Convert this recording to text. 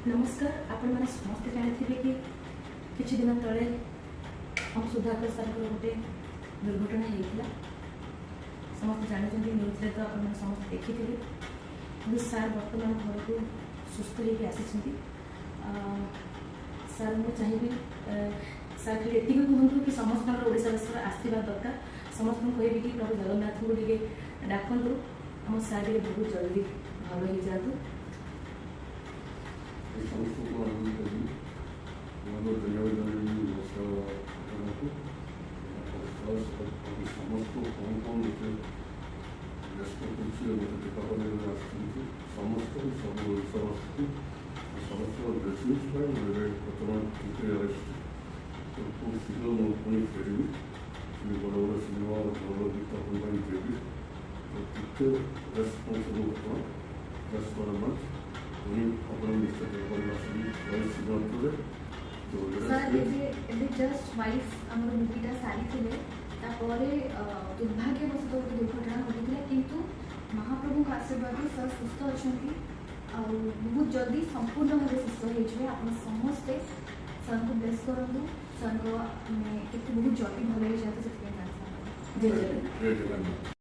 नमस्कार। आपण मैंने समस्त जानी कि किसी दिन तले हम सुधाकर सर गोटे दुर्घटना होता समस्त जानते न्यूज तो आप समस्त देखी कि सार बर्तमान घर को सुस्थ होकर आसी सार मुझे चाहिए सार खाली ये कहतु कि समस्त ओडावासी आसवा दरकार समस्त कह कि प्रभु जगन्नाथ को टे डाकतु आम सार बहुत जल्दी भल हो जातु समस्त को धन्यवाद समस्त कौन कौन व्यस्त टीकाकरण समस्त सब ओडावासी समस्त रेसिडेंट्स बर्तमान टीके खूब शीघ्र मुझे फेरबी बड़ बड़ सिनेमा भल विज्ञापन देवी तो टीके रेस्पन्सिबल रेस्पन्स जस्ट वाइफ आम मुवीटा सारी दुर्भाग्यवश गोटे दुर्घटना घटी किंतु महाप्रभु आशीर्वाद सर सुस्थ अच्छा बहुत जल्दी संपूर्ण भाव सुस्थ हो आप समस्ते सर को ब्लेस करूँ सर को बहुत जल्दी भल हो जाते। जय जगन्नाथ।